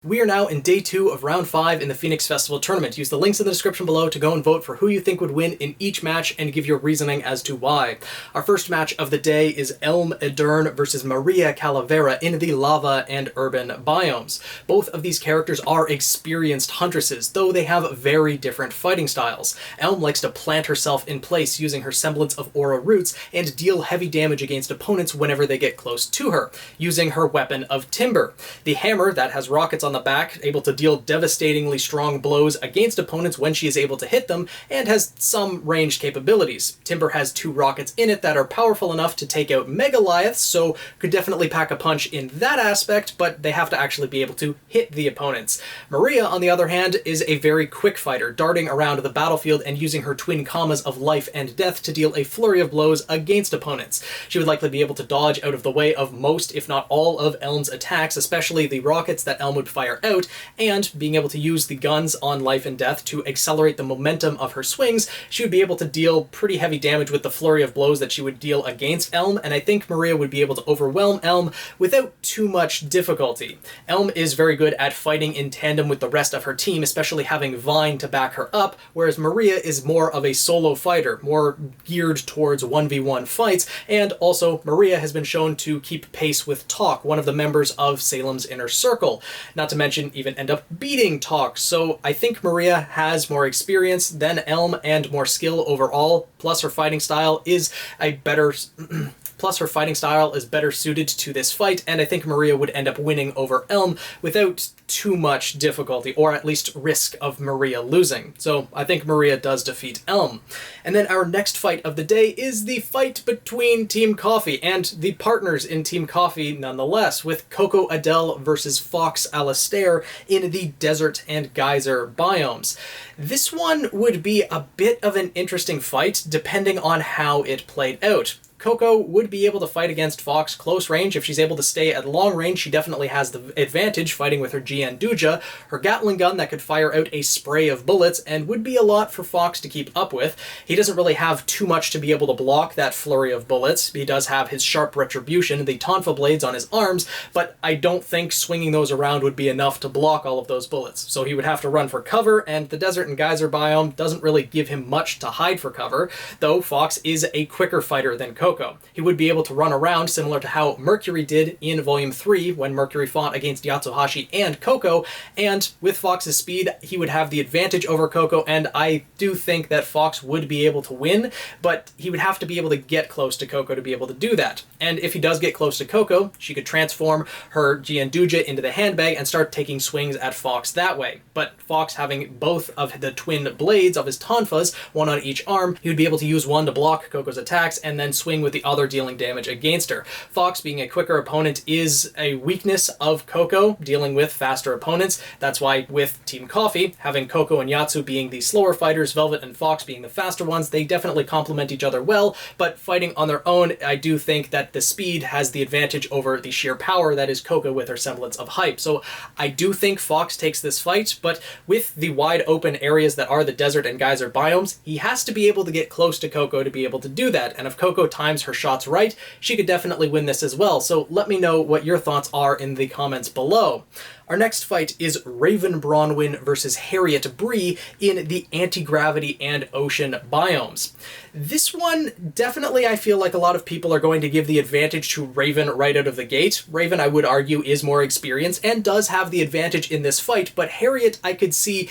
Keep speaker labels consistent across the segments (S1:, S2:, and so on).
S1: We are now in day 2 of round 5 in the Phoenix Festival tournament. Use the links in the description below to go and vote for who you think would win in each match and give your reasoning as to why. Our first match of the day is Elm Edurne versus Maria Calavera in the lava and urban biomes. Both of these characters are experienced huntresses, though they have very different fighting styles. Elm likes to plant herself in place using her semblance of aura roots and deal heavy damage against opponents whenever they get close to her, using her weapon of timber. The hammer that has rockets on the back, able to deal devastatingly strong blows against opponents when she is able to hit them, and has some ranged capabilities. Timber has 2 rockets in it that are powerful enough to take out Megalithics, so could definitely pack a punch in that aspect, but they have to actually be able to hit the opponents. Maria, on the other hand, is a very quick fighter, darting around the battlefield and using her twin commas of life and death to deal a flurry of blows against opponents. She would likely be able to dodge out of the way of most, if not all, of Elm's attacks, especially the rockets that Elm would fire out, and being able to use the guns on life and death to accelerate the momentum of her swings, she would be able to deal pretty heavy damage with the flurry of blows that she would deal against Elm, and I think Maria would be able to overwhelm Elm without too much difficulty. Elm is very good at fighting in tandem with the rest of her team, especially having Vine to back her up, whereas Maria is more of a solo fighter, more geared towards 1v1 fights, and also Maria has been shown to keep pace with Talk, one of the members of Salem's Inner Circle. Not to mention even end up beating Talk, so I think Maria has more experience than Elm and more skill overall, plus her fighting style is better suited to this fight, and I think Maria would end up winning over Elm without too much difficulty, or at least risk of Maria losing. So I think Maria does defeat Elm. And then our next fight of the day is the fight between Team Coffee and the partners in Team Coffee nonetheless, with Coco Adele versus Fox Alistair in the Desert and Geyser biomes. This one would be a bit of an interesting fight depending on how it played out. Coco would be able to fight against Fox close range. If she's able to stay at long range, she definitely has the advantage fighting with her Gianduja, her Gatling gun that could fire out a spray of bullets, and would be a lot for Fox to keep up with. He doesn't really have too much to be able to block that flurry of bullets. He does have his sharp retribution, the Tonfa blades on his arms, but I don't think swinging those around would be enough to block all of those bullets. So he would have to run for cover, and the Desert and Geyser biome doesn't really give him much to hide for cover, though Fox is a quicker fighter than Coco. He would be able to run around similar to how Mercury did in Volume 3 when Mercury fought against Yatsuhashi and Coco, and with Fox's speed, he would have the advantage over Coco, and I do think that Fox would be able to win, but he would have to be able to get close to Coco to be able to do that. And if he does get close to Coco, she could transform her Gianduja into the handbag and start taking swings at Fox that way. But Fox, having both of the twin blades of his Tonfas, one on each arm, he would be able to use one to block Coco's attacks and then swing with the other dealing damage against her. Fox, being a quicker opponent, is a weakness of Coco, dealing with faster opponents. That's why with Team Coffee, having Coco and Yatsu being the slower fighters, Velvet and Fox being the faster ones, they definitely complement each other well, but fighting on their own, I do think that the speed has the advantage over the sheer power that is Coco with her semblance of hype. So I do think Fox takes this fight, but with the wide open areas that are the Desert and Geyser biomes, he has to be able to get close to Coco to be able to do that, and if Coco times her shots right, she could definitely win this as well. So let me know what your thoughts are in the comments below. Our next fight is Raven Bronwyn versus Harriet Bree in the anti-gravity and ocean biomes. This one, definitely I feel like a lot of people are going to give the advantage to Raven right out of the gate. Raven, I would argue, is more experienced and does have the advantage in this fight, but Harriet, I could see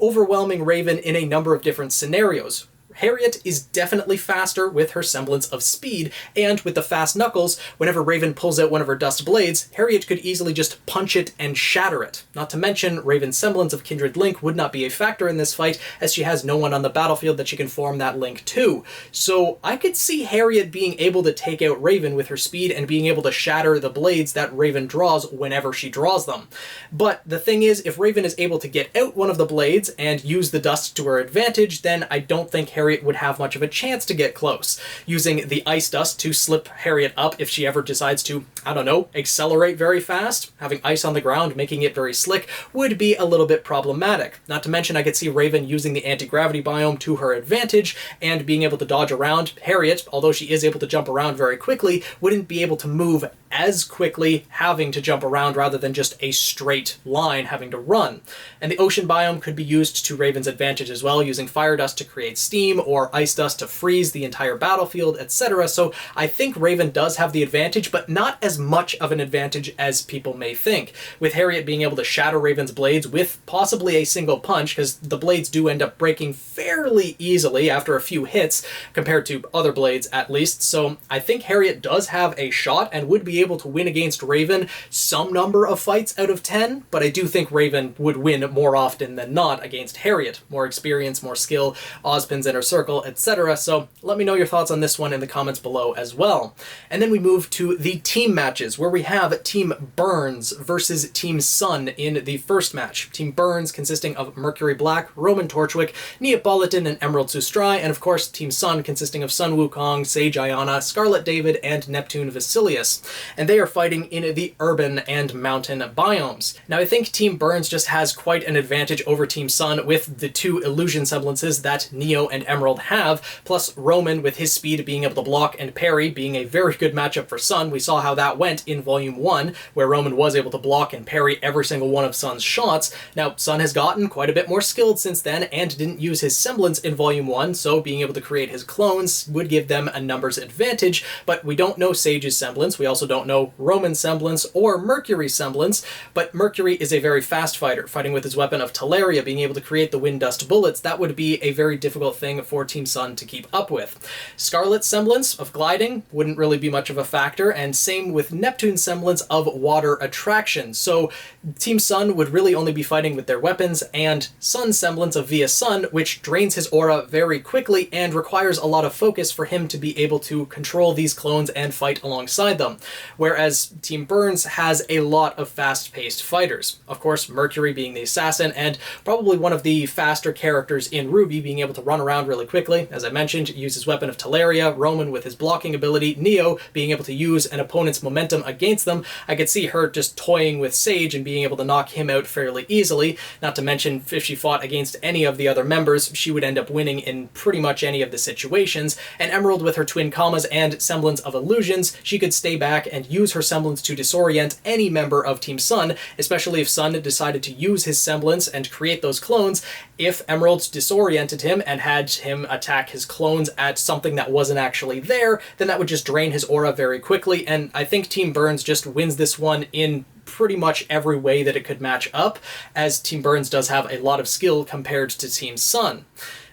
S1: overwhelming Raven in a number of different scenarios. Harriet is definitely faster with her semblance of speed, and with the fast knuckles, whenever Raven pulls out one of her dust blades, Harriet could easily just punch it and shatter it. Not to mention, Raven's semblance of Kindred Link would not be a factor in this fight, as she has no one on the battlefield that she can form that link to. So I could see Harriet being able to take out Raven with her speed and being able to shatter the blades that Raven draws whenever she draws them. But the thing is, if Raven is able to get out one of the blades and use the dust to her advantage, then I don't think Harriet would have much of a chance to get close. Using the ice dust to slip Harriet up if she ever decides to, I don't know, accelerate very fast, having ice on the ground, making it very slick, would be a little bit problematic. Not to mention, I could see Raven using the anti-gravity biome to her advantage and being able to dodge around. Harriet, although she is able to jump around very quickly, wouldn't be able to move as quickly having to jump around rather than just a straight line having to run. And the ocean biome could be used to Raven's advantage as well, using fire dust to create steam or ice dust to freeze the entire battlefield, etc. So I think Raven does have the advantage, but not as much of an advantage as people may think, with Harriet being able to shatter Raven's blades with possibly a single punch, because the blades do end up breaking fairly easily after a few hits compared to other blades at least. So I think Harriet does have a shot and would be able to win against Raven some number of fights out of 10, but I do think Raven would win more often than not against Harriet. More experience, more skill, Ozpin's inner circle, etc. So let me know your thoughts on this one in the comments below as well. And then we move to the team matches, where we have Team Burns versus Team Sun in the first match. Team Burns consisting of Mercury Black, Roman Torchwick, Neapolitan, and Emerald Sustrai, and of course Team Sun consisting of Sun Wukong, Sage Ayana, Scarlet David, and Neptune Vasilius. And they are fighting in the urban and mountain biomes. Now I think Team Burns just has quite an advantage over Team Sun with the two illusion semblances that Neo and Emerald have, plus Roman with his speed being able to block and parry being a very good matchup for Sun. We saw how that went in Volume 1, where Roman was able to block and parry every single one of Sun's shots. Now, Sun has gotten quite a bit more skilled since then and didn't use his semblance in Volume 1, so being able to create his clones would give them a numbers advantage, but we don't know Sage's semblance, we also don't know Roman's semblance or Mercury's semblance, but Mercury is a very fast fighter, fighting with his weapon of Teleria, being able to create the wind dust bullets. That would be a very difficult thing for Team Sun to keep up with. Scarlet's semblance of gliding wouldn't really be much of a factor, and same with Neptune's semblance of water attraction. So Team Sun would really only be fighting with their weapons, and Sun's semblance of Via Sun, which drains his aura very quickly and requires a lot of focus for him to be able to control these clones and fight alongside them. Whereas Team Burns has a lot of fast-paced fighters. Of course, Mercury being the assassin, and probably one of the faster characters in RWBY, being able to run around really quickly. As I mentioned, use his weapon of Teleria, Roman with his blocking ability, Neo being able to use an opponent's momentum against them. I could see her just toying with Sage and being able to knock him out fairly easily. Not to mention, if she fought against any of the other members, she would end up winning in pretty much any of the situations. And Emerald with her twin commas and semblance of illusions, she could stay back and use her semblance to disorient any member of Team Sun, especially if Sun decided to use his semblance and create those clones. If Emerald disoriented him and had him attack his clones at something that wasn't actually there, then that would just drain his aura very quickly, and I think Team Burns just wins this one in pretty much every way that it could match up, as Team Burns does have a lot of skill compared to Team Sun.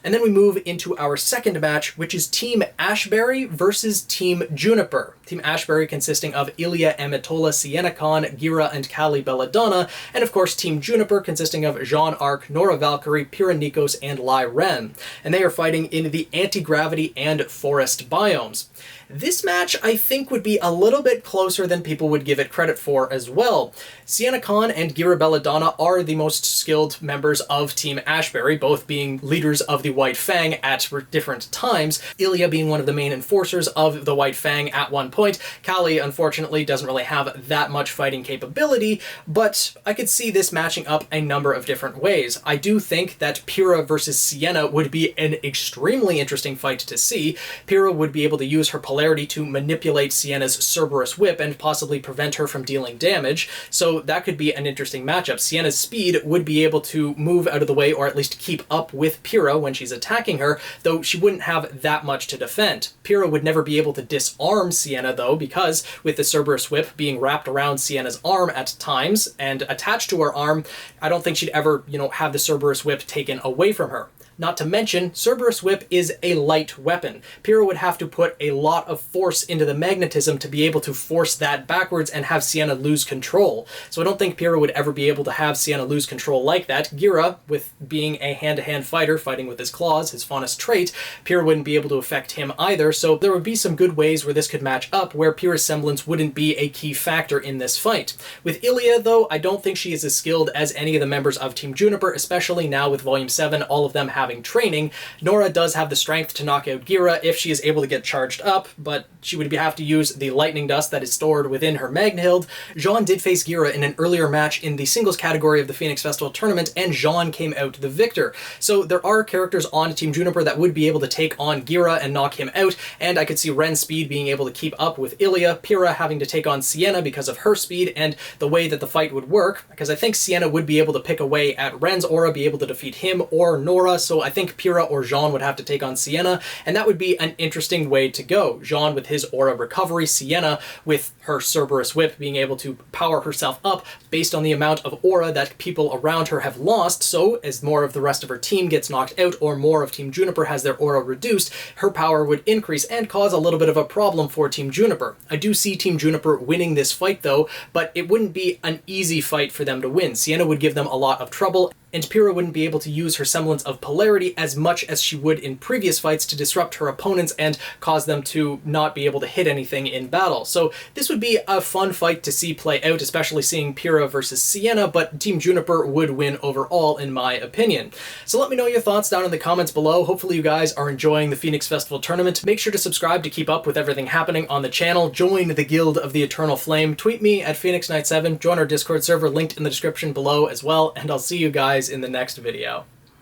S1: And then we move into our second match, which is Team Ashbury versus Team Juniper. Team Ashbury consisting of Ilya Amatola, Sienna Khan, Gira, and Kali Belladonna, and of course Team Juniper consisting of Jean Arc, Nora Valkyrie, Pyrrha Nikos, and Lai Ren. And they are fighting in the anti-gravity and forest biomes. This match, I think, would be a little bit closer than people would give it credit for as well. Sienna Khan and Gira Belladonna are the most skilled members of Team Ashbury, both being leaders of the White Fang at different times, Ilya being one of the main enforcers of the White Fang at one point. Kali, unfortunately, doesn't really have that much fighting capability, but I could see this matching up a number of different ways. I do think that Pyrrha versus Sienna would be an extremely interesting fight to see. Pyrrha would be able to use her polarity to manipulate Sienna's Cerberus Whip and possibly prevent her from dealing damage, so that could be an interesting matchup. Sienna's speed would be able to move out of the way, or at least keep up with Pyrrha when she's attacking her, though she wouldn't have that much to defend. Pyrrha would never be able to disarm Sienna, though, because with the Cerberus Whip being wrapped around Sienna's arm at times and attached to her arm, I don't think she'd ever, have the Cerberus Whip taken away from her. Not to mention, Cerberus Whip is a light weapon. Pyrrha would have to put a lot of force into the magnetism to be able to force that backwards and have Sienna lose control. So I don't think Pyrrha would ever be able to have Sienna lose control like that. Gira, with being a hand-to-hand fighter, fighting with his claws, his faunus trait, Pyrrha wouldn't be able to affect him either, so there would be some good ways where this could match up, where Pyrrha's semblance wouldn't be a key factor in this fight. With Ilya, though, I don't think she is as skilled as any of the members of Team Juniper, especially now with Volume 7, all of them having having training. Nora does have the strength to knock out Gira if she is able to get charged up, but she would have to use the lightning dust that is stored within her Magnehild. Zhang did face Gira in an earlier match in the singles category of the Phoenix Festival tournament, and Zhang came out the victor. So there are characters on Team Juniper that would be able to take on Gira and knock him out, and I could see Ren's speed being able to keep up with Ilya, Pyrrha having to take on Sienna because of her speed and the way that the fight would work, because I think Sienna would be able to pick away at Ren's aura, be able to defeat him or Nora, so I think Pyrrha or Zhang would have to take on Sienna, and that would be an interesting way to go. Zhang with his aura recovery, Sienna with her Cerberus Whip being able to power herself up based on the amount of aura that people around her have lost, so as more of the rest of her team gets knocked out or more of Team Juniper has their aura reduced, her power would increase and cause a little bit of a problem for Team Juniper. I do see Team Juniper winning this fight though, but it wouldn't be an easy fight for them to win. Sienna would give them a lot of trouble, and Pyrrha wouldn't be able to use her semblance of polarity as much as she would in previous fights to disrupt her opponents and cause them to not be able to hit anything in battle. So this would be a fun fight to see play out, especially seeing Pyrrha versus Sienna, but Team Juniper would win overall in my opinion. So let me know your thoughts down in the comments below. Hopefully you guys are enjoying the Phoenix Festival tournament. Make sure to subscribe to keep up with everything happening on the channel. Join the Guild of the Eternal Flame. Tweet me at PhoenixKnight7. Join our Discord server linked in the description below as well, and I'll see you guys in the next video.